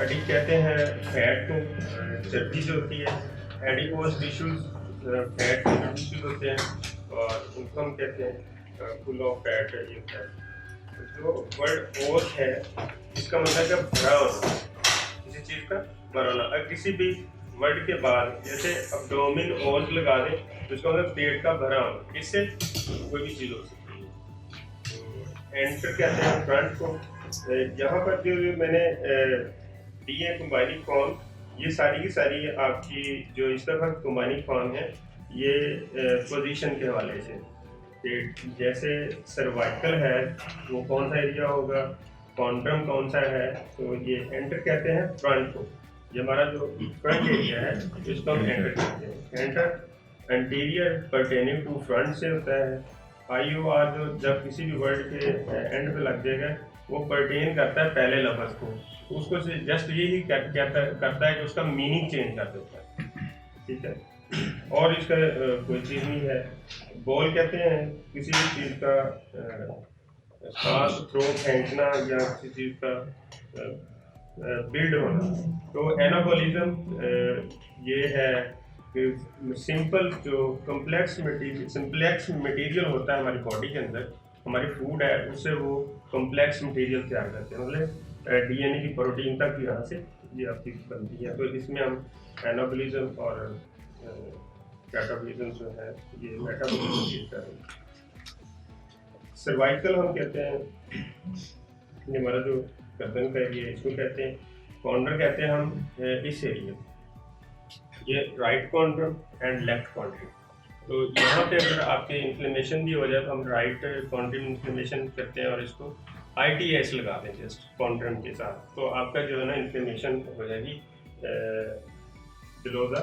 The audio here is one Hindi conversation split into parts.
हड्डी कहते हैं फैट को, चर्बी जो होती है, एडिपोज टिश्यूज फैट टिश्यूज होते हैं और उनको हम कहते हैं फुल ऑफ फैट ये होता है। जो वर्ड ओस है इसका मतलब है भरा होना, किसी चीज़ का भरा होना। अगर किसी भी वर्ड के बाद जैसे अब्डोमिन ओस लगा दें तो इसका मतलब पेट का भरा होना, इससे कोई भी चीज़ हो सकती है। एंटर कहते हैं फ्रंट को। यहाँ पर जो मैंने दी है कंबाइनिंग फॉर्म, ये सारी की सारी आपकी जो इस तरह कंबाइनिंग फॉर्म है ये पोजीशन के हवाले से, जैसे सर्वाइकल है वो कौन सा एरिया होगा, कॉन्ड्रम कौन सा है, तो ये एंटर कहते हैं फ्रंट को। ये हमारा जो फ्रंट एरिया है इसको हम एंटर कहते हैं। Enter anterior pertaining to front से होता है। IOR जो जब किसी भी वर्ड के एंड पे लग जाएगा वो पर्टेन करता है पहले लफ्ज़ को, उसको जस्ट यही करता है कि उसका मीनिंग चेंज कर देता है, ठीक है। और इसका कोई चीज़ नहीं है। बॉल कहते हैं किसी भी चीज़ का सांस थ्रो फेंकना या किसी चीज़ का बिल्ड होना। तो एनाबॉलिज्म ये है कि सिंपल जो कम्प्लेक्स मटेरियल होता है हमारी बॉडी के अंदर, हमारी फूड है उससे वो कम्प्लेक्स मटेरियल तैयार करते हैं, मतलब DNA की प्रोटीन तक भी यहाँ से ये आपकी बनती है। तो इसमें हम एनाबॉलिज्म और कैटाबॉलिज्म जो है ये मेटाबॉलिज्म कर रहे हैं। सर्वाइकल हम कहते हैं ये हमारा जो गर्दन का एरिया इसको कहते हैं। कॉर्नर कहते हैं हम इस एरिया, ये right corner and left corner. तो यहाँ पे अगर आपके इन्फ्लेमेशन भी हो जाए तो हम राइट कॉन्ट्रम इन्फ्लेमेशन करते हैं और इसको ITS लगा दें जस्ट कॉन्ट्रम के साथ, तो आपका जो है ना इन्फ्लेमेशन हो जाएगी below the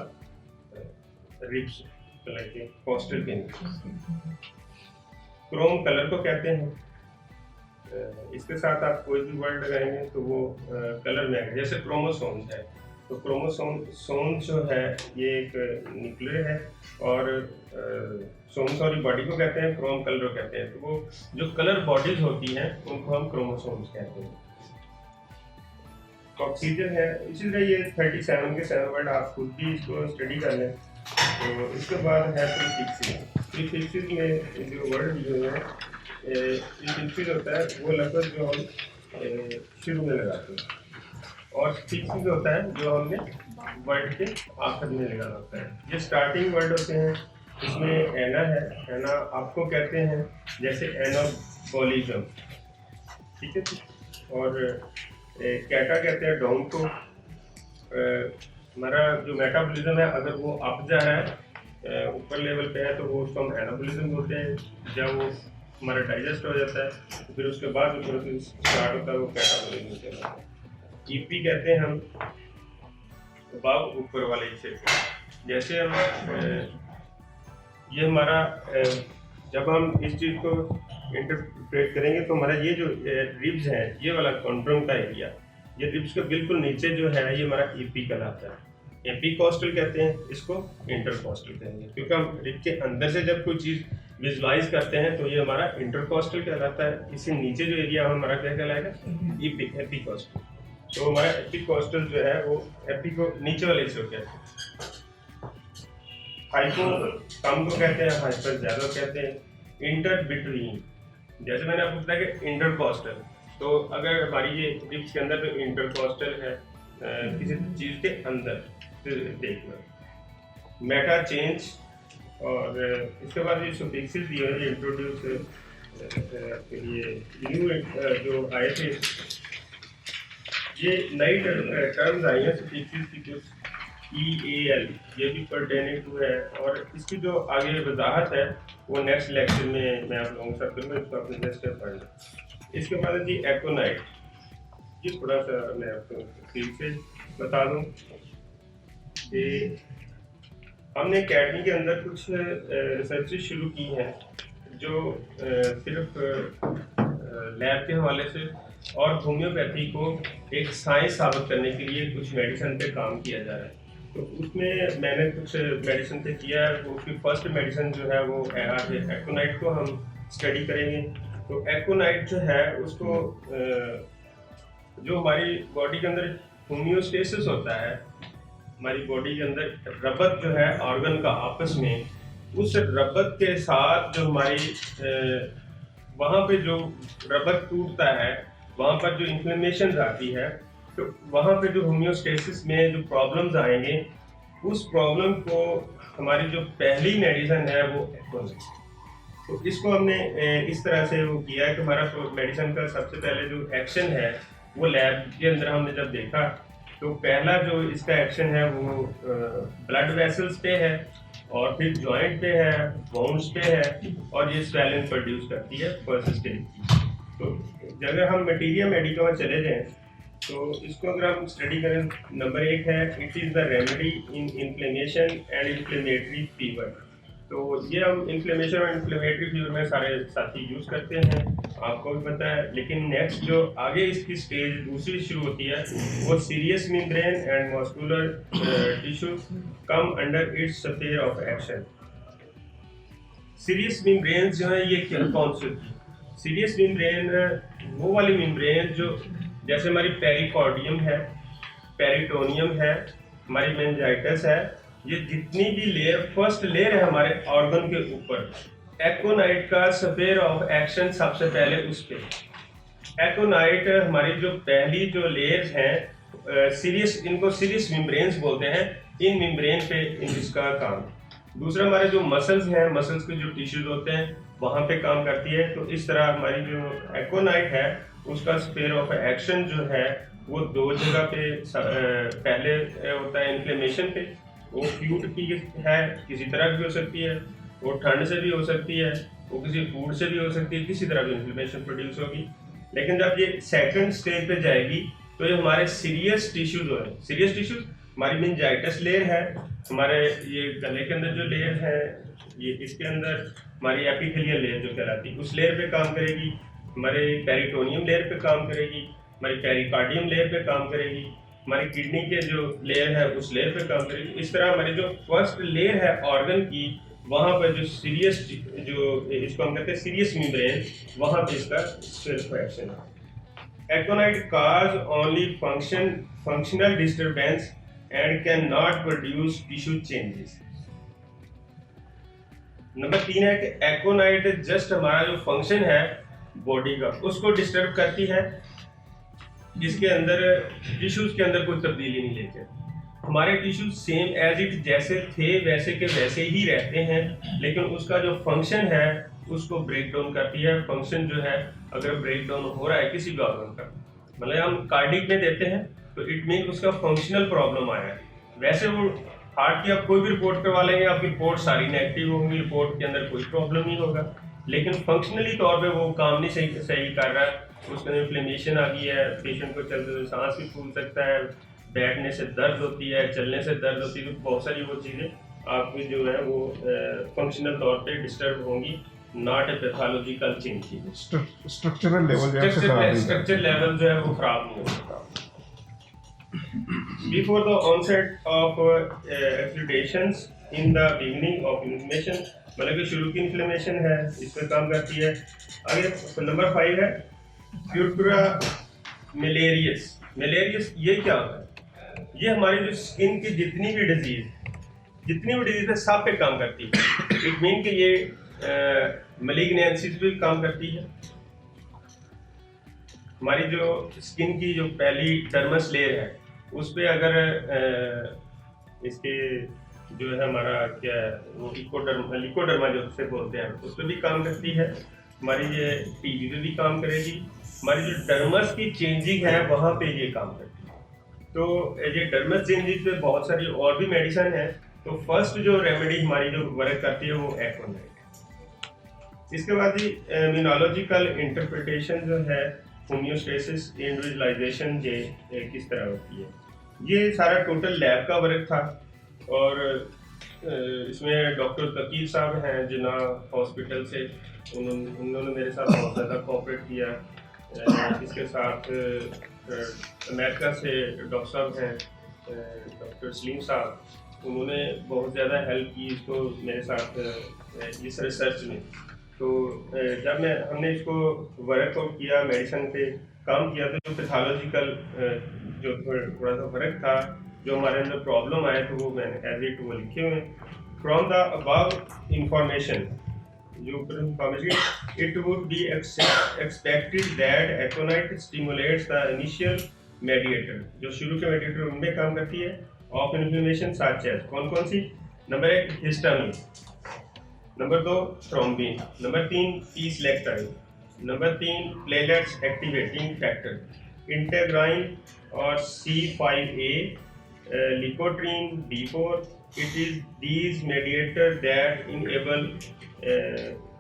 ribs, like costal pain. Chrome colour को कहते हैं। इसके साथ आप कोई भी वर्ड लगाएंगे तो वो कलर में आएगा। जैसे क्रोमोसोम्स है तो क्रोमोसोम जो है ये एक न्यूक्लियर है और सोम्स और बॉडी को कहते हैं, क्रोम कलर को कहते हैं। तो वो जो कलर बॉडीज होती हैं उनको हम क्रोमोसोम्स कहते हैं। ऑक्सीजन है, इसी तरह ये 37 के 7 वर्ड आप खुद भी इसको स्टडी कर लें। तो इसके बाद है प्रीफिक्सेस में जो वर्ड जो है प्रीफिक्सेस होता है वो लफ्ज़ जो हम शुरू में लगाते हैं और फिक्सेस होता है जो हमने वर्ड के आखिर में लगाना होता है। ये स्टार्टिंग वर्ड होते हैं, इसमें एना है, एना आपको कहते हैं जैसे एनाबॉलिज्म, ठीक है। और कैटा कहते हैं डॉग को। हमारा जो मेटाबॉलिज्म है अगर वो अप जा रहा है ऊपर लेवल पे है तो वो उसको हम एनाबॉलिज्म बोलते हैं। जब वो हमारा डाइजेस्ट हो जाता है तो फिर उसके बाद जो प्रोसेस स्टार्ट होता है वो कैटाबॉलिज्म कहलाता है। EP कहते हैं हम अबव ऊपर वाले हिस्से को। जैसे हम ये हमारा जब हम इस चीज़ को इंटरप्रेट करेंगे तो हमारा ये जो रिब्स हैं ये वाला कॉन्ड्रम का एरिया, ये रिब्स के बिल्कुल नीचे जो है ये हमारा EP कहलाता है। एपीकोस्टल कहते हैं इसको, इंटरकोस्टल कहेंगे, क्योंकि हम रिब के अंदर से जब कोई चीज़ विजुलाइज करते हैं तो ये हमारा इंटरकोस्टल कहलाता है। इससे नीचे जो एरिया हमारा क्या कहलाएगा, एपीकोस्टल। तो हमारा एपीकोस्टल जो है वो एपी को नीचे वाले हिस्से को कहते हैं। हाइपो कम को कहते हैं, हाइपर ज़्यादा कहते हैं। इंटर बिटवीन, जैसे मैंने आपको बताया कि इंटरकोस्टल, तो अगर हमारी ये रिब्स के अंदर तो इंटरकोस्टल है किसी चीज़ के अंदर देखना। मेटा चेंज, और इसके बाद ये सुफिक्सेस दिए हैं इंट्रोड्यूस के लिए न्यू जो आए थे, ये नई टर्म्स आई हैं सुफिक्सेस की, कुछ EAL ये भी पर्टेनिंग टू है। और इसकी जो आगे वजाहत है वो नेक्स्ट लेक्चर में मैं आप लोगों के साथ करूँगा, इसको अपने नेक्स्ट पढ़ लें। इसके बाद जी एक्ोनाइट, ये थोड़ा सा मैं आपको ठीक से बता दूँ कि हमने अकेडमी के अंदर कुछ रिसर्चेस शुरू की हैं जो सिर्फ लैब के हवाले से और होम्योपैथी को एक साइंस साबित करने के लिए कुछ मेडिसिन पे काम किया जा रहा है। तो उसमें मैंने कुछ मेडिसिन पे किया है। तो उसकी फर्स्ट मेडिसिन जो है वो आज एक्ोनाइट को हम स्टडी करेंगे। तो एक्ोनाइट जो है उसको जो हमारी बॉडी के अंदर होम्योस्टेसिस होता है हमारी बॉडी के अंदर, रबत जो है ऑर्गन का आपस में, उस रबत के साथ जो हमारी वहाँ पे जो रबत टूटता है, वहाँ पर जो इन्फ्लेमेशन आती है, तो वहाँ पे जो होम्योस्टेसिस में जो प्रॉब्लम्स आएंगे, उस प्रॉब्लम को हमारी जो पहली मेडिसिन है वो एक्वन है। तो इसको हमने इस तरह से वो किया है कि हमारा मेडिसिन का सबसे पहले जो एक्शन है वो लैब के अंदर हमने जब देखा, तो पहला जो इसका एक्शन है वो ब्लड वेसल्स पे है, और फिर जॉइंट पे है, बोन्स पे है, और ये स्वेलिंग प्रोड्यूस करती है फर्स्ट स्टेज की। तो अगर हम मटीरिया मेडिका में चले जाएं, तो इसको अगर हम स्टडी करें, नंबर 1 है it is the remedy in inflammation and inflammatory fever. तो ये हम इन्फ्लेमेशन और इन्फ्लेमेटरी फीवर में सारे साथी यूज़ करते हैं, आपको भी पता है। लेकिन नेक्स्ट जो आगे इसकी स्टेज दूसरी शुरू होती है वो serious membrane and muscular tissue come under its sphere of action. Serious membrane जो है ये क्या कौन सी होती है? सीरियस मेम्ब्रेन वो वाली मेम्ब्रेन जो जैसे हमारी पेरिकॉर्डियम है, पेरिटोनियम है, हमारी मेनिंजाइटिस है, ये जितनी भी लेयर, फर्स्ट लेयर है हमारे ऑर्गन के ऊपर, एक्ोनाइट का स्फीयर ऑफ एक्शन सबसे पहले उस पे। एक्ोनाइट हमारी जो पहली जो लेयर्स हैं, सीरियस, इनको सीरियस मेम्ब्रेन्स बोलते हैं, इन मेम्ब्रेन पे इसका काम। दूसरा हमारे जो मसल्स हैं, मसल्स के जो टिश्यूज होते हैं वहाँ पे काम करती है। तो इस तरह हमारी जो एक्ोनाइट है उसका स्फीयर ऑफ एक्शन जो है वो दो जगह पे पहले होता है इन्फ्लेमेशन पे, वो फ्यूट की है, किसी तरह भी हो सकती है, वो ठंड से भी हो सकती है, वो किसी फूड से भी हो सकती है, किसी तरह की इन्फ्लेमेशन प्रोड्यूस होगी। लेकिन जब ये सेकंड स्टेज पे जाएगी तो ये हमारे सीरियस टिश्यूज हो, सीरियस टिश्यूज हमारी मेनिंजाइटिस लेयर है, हमारे ये गले के अंदर जो लेयर है, ये इसके अंदर हमारी एपिथेलियल लेयर जो कहलाती है उस लेयर पे काम करेगी, हमारे पेरिटोनियम लेयर पे काम करेगी, हमारी पेरिकार्डियम लेयर पे काम करेगी, हमारी किडनी के जो लेयर है उस लेयर पे काम करेगी। इस तरह हमारी जो फर्स्ट लेयर है ऑर्गन की, वहाँ पर जो सीरियस, जो इसको हम कहते हैं सीरियस मेम्ब्रेन, वहाँ पे इसका सेल्फ एक्शन है। Aconite cause only functional disturbance and cannot produce tissue changes. Number 3 है कि एक्ोनाइट जस्ट हमारा जो फंक्शन है बॉडी का उसको डिस्टर्ब करती है, जिसके अंदर टिश्यूज के अंदर कोई तब्दीली नहीं लेते। हमारे टिश्यूज सेम एज इट जैसे थे वैसे के वैसे ही रहते हैं, लेकिन उसका जो फंक्शन है उसको ब्रेक डाउन करती है। फंक्शन जो है अगर ब्रेक डाउन हो रहा है किसी भी ऑर्गन का, मतलब हम कार्डिक में देते हैं तो इट मीन उसका फंक्शनल प्रॉब्लम आया है। वैसे वो हार्ट की आप कोई भी रिपोर्ट करवा लेंगे, आपकी रिपोर्ट सारी नेगेटिव होंगी, रिपोर्ट के अंदर कोई प्रॉब्लम नहीं होगा, लेकिन फंक्शनली तौर पे वो काम नहीं सही कर रहा है, उसके अंदर इन्फ्लेमेशन आ गई है, पेशेंट को चलते हुए सांस भी फूल सकता है, बैठने से दर्द होती है, चलने से दर्द होती है, तो बहुत सारी वो चीज़ें आपकी जो है वो फंक्शनल तौर पे डिस्टर्ब होंगी, not a pathological change. Structural level structure level जो है वो खराब नहीं हो सकता। Before the onset of exudations in the beginning of inflammation, मतलब कि शुरू की इन्फ्लेमेशन है, इस पर काम करती है। आगे नंबर 5 है प्यूर्पुरा मेलेरियस। मेलेरियस ये क्या होता है? ये हमारी जो स्किन की जितनी भी डिजीज है सब पे काम करती है। इट मीन कि ये मैलिग्नेंसीज पे काम करती है। हमारी जो स्किन की जो पहली डर्मस लेयर है उस पे अगर इसके जो है हमारा क्या है वो लिकोडर्मा जो से बोलते हैं उस पर भी काम करती है। हमारी ये टीबी पे भी काम करेगी। हमारी जो डर्मस की चेंजिंग है वहाँ पे ये काम करती है। तो ये डर्मस चेंजिंग पे बहुत सारी और भी मेडिसिन है। तो फर्स्ट जो रेमेडी हमारी जो वर्क करती है वो एक्ोनाइट है। इसके बाद ही इम्यूनोलॉजिकल इंटरप्रिटेशन जो है होम्योस्टेसिस इंडिविजुअलाइजेशन ये किस तरह होती है, ये सारा टोटल लैब का वर्क था। और इसमें डॉक्टर तकीर साहब हैं जिना हॉस्पिटल से, उन्होंने मेरे साथ बहुत ज़्यादा कोऑपरेट किया। इसके साथ अमेरिका से डॉक्टर साहब हैं, डॉक्टर सलीम साहब, उन्होंने बहुत ज़्यादा हेल्प की इसको मेरे साथ इस रिसर्च में। तो जब हमने इसको वर्कआउट किया, मेडिसिन पे काम किया, तो जो पैथोलॉजिकल जो थोड़ा सा फर्क था, जो हमारे अंदर प्रॉब्लम आए थे, वो मैंने एज इट वो लिखे हुए हैं। फ्रॉम द अबव इंफॉर्मेशन, जो information, it would be expected that aconite stimulates the initial mediator, जो शुरू के mediator उनमें काम करती है, of inflammation such as कौन कौन सी? Number 1 histamine, number 2 thrombin, number 3 p-selectin, number 3 platelets activating factor, integrin और C5a, लिकोट्रीन, D4. It is these mediators that enable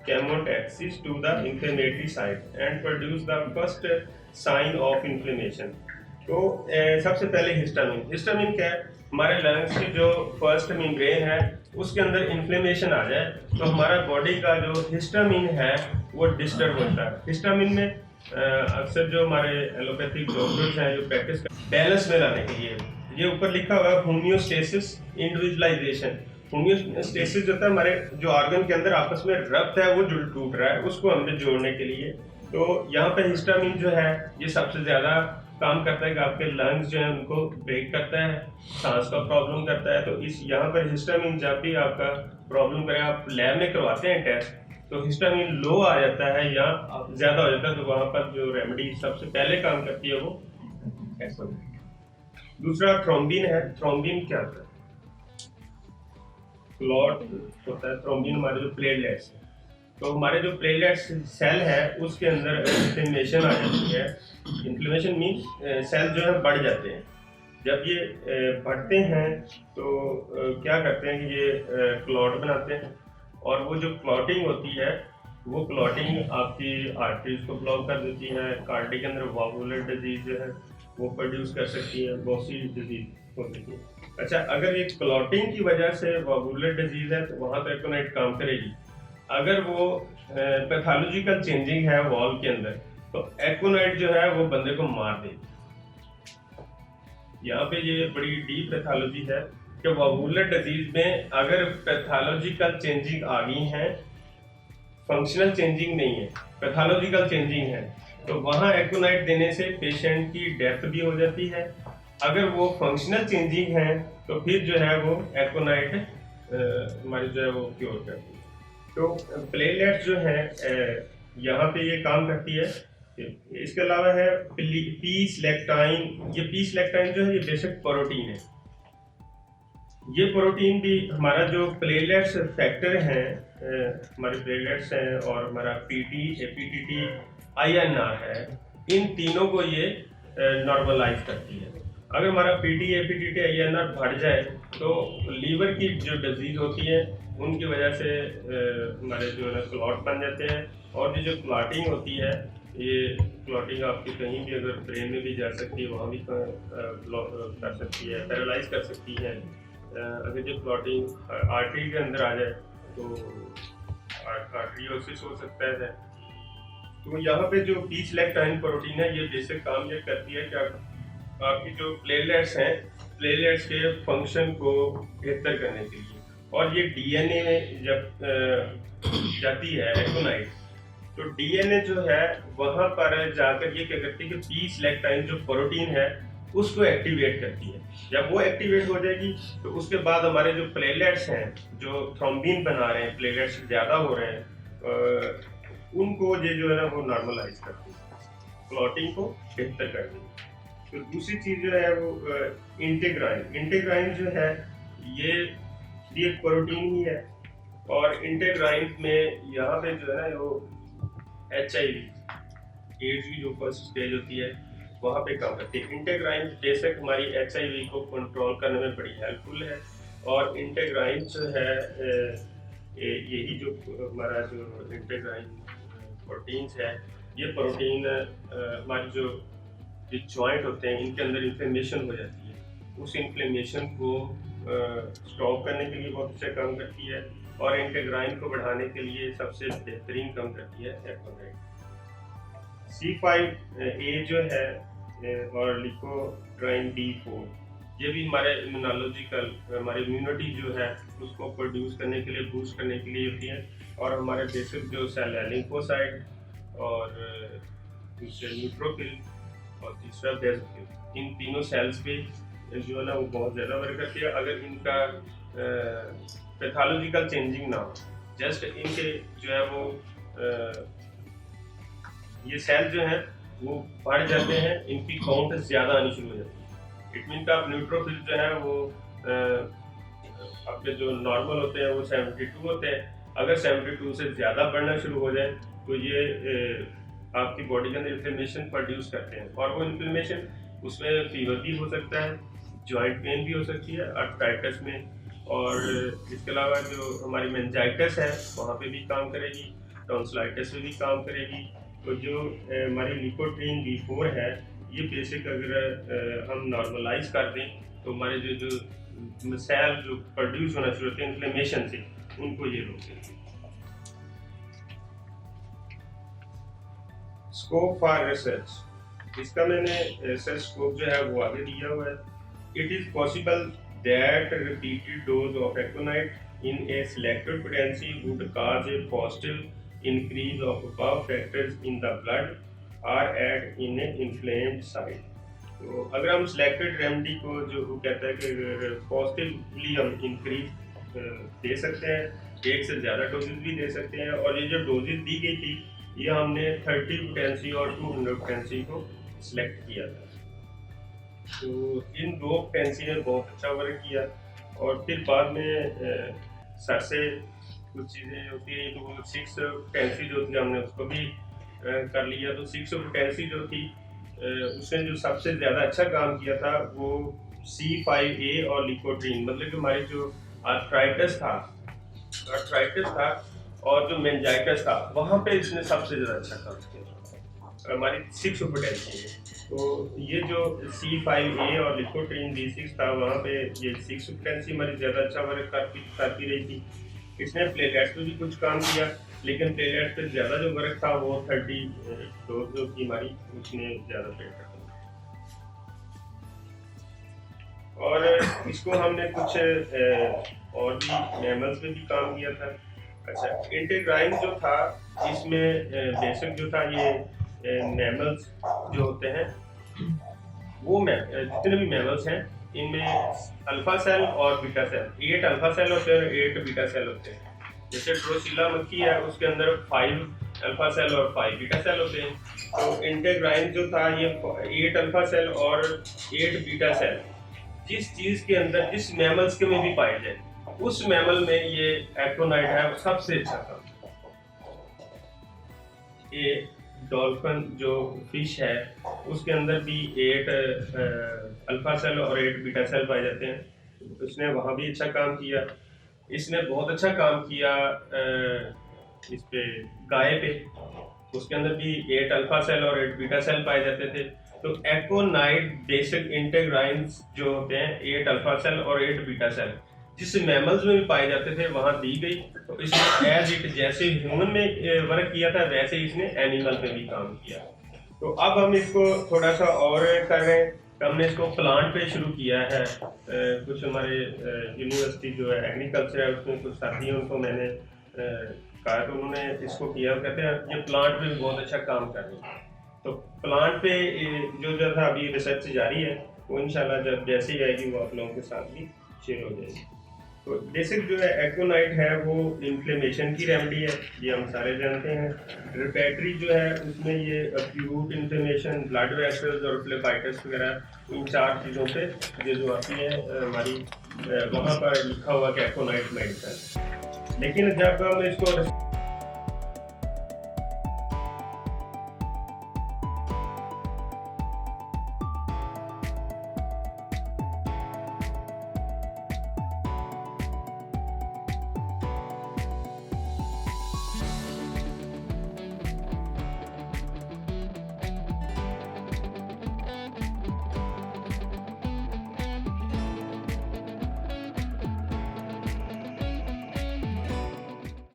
chemotaxis to the inflammatory site and produce the first sign of inflammation. तो सबसे पहले हिस्टामिन क्या है? हमारे लंग्स की जो फर्स्ट मेम्ब्रेन है उसके अंदर इन्फ्लेमेशन आ जाए तो हमारा बॉडी का जो हिस्टामिन है वो डिस्टर्ब होता है। हिस्टामिन में अक्सर जो हमारे एलोपैथिक डॉक्टर्स हैं जो प्रैक्टिस बैलेंस में लाने के लिए, ये ऊपर लिखा हुआ है होम्योस्टेसिस, इंडिविजुअलाइजेशन। होम्योस्टेसिस जो है हमारे जो ऑर्गन के अंदर आपस में रब्त है वो जो टूट रहा है उसको हमें जोड़ने के लिए। तो यहाँ पे हिस्टामिन जो है ये सबसे ज़्यादा काम करता है कि आपके लंग्स जो है उनको ब्रेक करता है, सांस का प्रॉब्लम करता है। तो इस यहाँ पर हिस्टामिन जब भी आपका प्रॉब्लम करे, आप लैब में करवाते हैं टेस्ट, तो हिस्टामिन लो आ जाता है या ज़्यादा हो जाता है, तो वहाँ पर जो रेमेडी सबसे पहले काम करती है वो ऐसा। दूसरा थ्रोम्बिन है। थ्रोम्बिन क्या होता है? क्लॉट होता है। थ्रोम्बिन हमारे जो प्लेटलेट्स है, तो हमारे जो प्लेटलेट्स सेल है उसके अंदर इन्फ्लेमेशन आ जाती है। इन्फ्लेमेशन मीन्स सेल जो है बढ़ जाते हैं। जब ये बढ़ते हैं तो क्या करते हैं कि ये क्लॉट बनाते हैं, और वो जो क्लॉटिंग होती है वो क्लॉटिंग आपकी आर्टरीज को ब्लॉक कर देती है। कार्डियक के अंदर वाल्वुलर डिजीज जो है वो प्रोड्यूस कर सकती है, बहुत सी डिजीज हो सकती है। अच्छा, अगर ये क्लॉटिंग की वजह से वाल्वुलर डिजीज है तो वहाँ तो एकोनाइट काम करेगी। अगर वो पैथोलॉजिकल चेंजिंग है वॉल के अंदर तो एकोनाइट जो है वो बंदे को मार देगी। यहाँ पे ये बड़ी डीप पैथोलॉजी है कि वाल्वुलर डिजीज में अगर पैथोलॉजिकल चेंजिंग आ गई है, फंक्शनल चेंजिंग नहीं है, पैथोलॉजिकल चेंजिंग है, तो वहाँ एकोनाइट देने से पेशेंट की डेथ भी हो जाती है। अगर वो फंक्शनल चेंजिंग है तो फिर जो है वो एकोनाइट हमारी जो है वो क्योर करती है। तो प्लेटलेट्स जो है यहाँ पे ये काम करती है। इसके अलावा है p-selectin। ये p-selectin जो है ये बेसिक प्रोटीन है। ये प्रोटीन भी हमारा जो प्लेटलेट्स फैक्टर हैं, हमारे प्लेटलेट्स हैं और हमारा PT, APTT, INR है, इन तीनों को ये नॉर्मलाइज करती है। अगर हमारा PT, APTT, INR बढ़ जाए तो लीवर की जो डिजीज होती है उनकी वजह से हमारे जो है ना क्लॉट बन जाते हैं, और ये जो क्लॉटिंग होती है, ये क्लॉटिंग आपकी कहीं भी अगर ब्रेन में भी जा सकती है, वहाँ भी कर सकती है, पैरालाइज कर सकती है। अगर जो क्लॉटिंग आर्टरी के अंदर आ जाए तो आर्टरियोसिस हो सकता है। तो यहाँ पे जो p-selectin प्रोटीन है ये बेसिक काम ये करती है कि आपकी जो प्लेटलेट्स हैं, प्लेटलेट्स के फंक्शन को बेहतर करने के लिए। और ये DNA में जब जाती है एकोनाइट, तो DNA जो है वहाँ पर जाकर ये क्या करती है कि p-selectin जो प्रोटीन है उसको एक्टिवेट करती है। जब वो एक्टिवेट हो जाएगी तो उसके बाद हमारे जो प्लेटलेट्स हैं जो थ्रोम्बिन बना रहे हैं, प्लेटलेट्स ज़्यादा हो रहे हैं, उनको ये जो है ना वो नॉर्मलाइज करती है, क्लॉटिंग को बेहतर करती है। तो दूसरी चीज़ जो है वो इंटेग्राइन। इंटेग्राइन जो है ये भी एक प्रोटीन ही है, और इंटेग्राइन में यहाँ पे जो है ना वो HIV, एड्स की जो फर्स्ट स्टेज होती है वहाँ पे काम करती है। इंटेग्राइन बेशक हमारी HIV को कंट्रोल करने में बड़ी हेल्पफुल है, और इंटेग्राइन जो है यही जो हमारा जो इंटेग्राइन प्रोटीन्स है, ये प्रोटीन हमारी जो जॉइंट होते हैं इनके अंदर इन्फ्लेमेशन हो जाती है, उस इन्फ्लेमेशन को स्टॉप करने के लिए बहुत अच्छा काम करती है, और इंटेग्राइन को बढ़ाने के लिए सबसे बेहतरीन काम करती है एकोनाइट। C5a जो है और लिकोट्राइन D4, ये भी हमारे इम्यूनोलॉजिकल, हमारी इम्यूनिटी जो है उसको प्रोड्यूस करने के लिए, बूस्ट करने के लिए होती है। और हमारे बेसिक जो सेल है लिम्फोसाइट और न्यूट्रोफिल, और तीसरा बेसिल। इन तीनों सेल्स पे जो है ना वो बहुत ज़्यादा वर्क करती है। अगर इनका पैथोलॉजिकल चेंजिंग ना हो, जस्ट इनके जो है वो ये सेल जो हैं वो बढ़ जाते हैं, इनकी काउंट ज़्यादा आनी शुरू हो जाती है। इट मीन का न्यूट्रोफिल जो है वो अपने जो नॉर्मल होते हैं वो 72 होते हैं। अगर 72 से ज़्यादा बढ़ना शुरू हो जाए तो ये आपकी बॉडी के अंदर इन्फ्लेमेशन प्रोड्यूस करते हैं, और वो इन्फ्लेमेशन उसमें फीवर भी हो सकता है, जॉइंट पेन भी हो सकती है आर्थराइटिस में, और इसके अलावा जो हमारी मेनिंजाइटिस है वहाँ पे भी काम करेगी, टॉन्सिलाइटिस में भी काम करेगी। तो जो हमारी लिकोट्रीन B4 है, ये बेसिक अगर हम नॉर्मलाइज कर दें तो हमारे जो सेल जो प्रोड्यूस होना शुरू होते हैं इन्फ्लेमेशन से, उनको ये रोकेंगे। स्कोप फॉर रिसर्च, इसका मैंने रिसर्च स्कोप जो है वो आगे दिया हुआ है। It is possible that repeated dose of aconite in a selected potency would cause a positive increase of above factors in the blood are at in a inflamed site. तो अगर हम सिलेक्टेड रेमेडी को जो वो कहता है कि पॉजिटिवली हम इंक्रीज दे सकते हैं, एक से ज़्यादा डोजेज भी दे सकते हैं, और ये जो डोजेज दी गई थी ये हमने 30 पोटेंसी और 200 पोटेंसी को सिलेक्ट किया था। तो इन दो पोटेंसी ने बहुत अच्छा वर्क किया, और फिर बाद में सर से कुछ चीज़ें होती है तो वो 6 पोटेंसी जो थी हमने उसको भी कर लिया। तो 6 पोटेंसी जो थी उसने जो सबसे ज़्यादा अच्छा काम किया था वो C5A और लिकोट्रीन, मतलब कि हमारी जो आर्थराइटिस था और जो मेनिंजाइटिस था वहाँ पे इसने सबसे ज़्यादा अच्छा काम किया। हमारी 6 पोटेंसी है, तो ये जो C5A और लिकोट्रीन B6 था वहाँ पे ये 6 पोटेंसी हमारी ज़्यादा अच्छा वर्क करती रही थी। इसने प्लेटलेट्स पे भी कुछ काम किया, लेकिन प्लेटलेट्स पे ज़्यादा जो वर्क था वो 30 डोज जो थी हमारी उसने ज़्यादा पेट कर दिया। और इसको हमने कुछ और भी मैमल्स में भी काम किया था। अच्छा, इंटेग्राइन जो था इसमें बेसिक जो था ये मैमल्स जो होते हैं वो जितने भी मैमल्स हैं इनमें अल्फा सेल और बीटा सेल, 8 अल्फा सेल होते हैं और 8 बीटा सेल होते हैं। जैसे ड्रोसिला मक्खी है उसके अंदर 5 अल्फा सेल और 5 बीटा सेल होते हैं। तो इंटेग्राइन जो था ये 8 अल्फा सेल और 8 बीटा सेल जिस चीज़ के अंदर जिस मैमल्स के में भी पाए जाए उस मैमल में ये एकोनाइट है सबसे अच्छा काम। ये डॉल्फिन जो फिश है उसके अंदर भी 8 अल्फा सेल और 8 बीटा सेल पाए जाते हैं, इसने वहाँ भी अच्छा काम किया। इसने बहुत अच्छा काम किया इस पे गाय पे, उसके अंदर भी 8 अल्फा सेल और 8 बीटा सेल पाए जाते थे। तो एकोनाइट बेसिक इंटेग्राइन्स जो होते हैं 8 अल्फा सेल और 8 बीटा सेल जिस मैमल्स में भी पाए जाते थे वहाँ दी गई। तो इसने एज इट जैसे ह्यूमन में वर्क किया था वैसे इसने एनिमल पे भी काम किया। तो अब हम इसको थोड़ा सा और कर रहे हैं, हमने इसको प्लांट पे शुरू किया है। कुछ हमारे यूनिवर्सिटी जो है एग्रीकल्चर है उसमें कुछ साथी हैं उनको मैंने कहा तो उन्होंने इसको किया, कहते हैं ये प्लांट पे भी बहुत अच्छा काम कर रहे हैं। तो प्लांट पे जो था अभी रिसर्च जारी है, वो इंशाल्लाह जब जैसे ही आएगी वो आप लोगों के साथ भी शेयर हो जाएगी। तो बेसिक जो है एकोनाइट है वो इन्फ्लेमेशन की रेमेडी है, ये हम सारे जानते हैं। रिपेटरी जो है उसमें ये एक्यूट इन्फ्लेमेशन, ब्लड वेसल्स और फ्लेफाइटिस वगैरह इन 4 चीज़ों पे ये जो आती है हमारी वहाँ पर लिखा हुआ कि एकोनाइट मेडिसिन। लेकिन जब हम इसको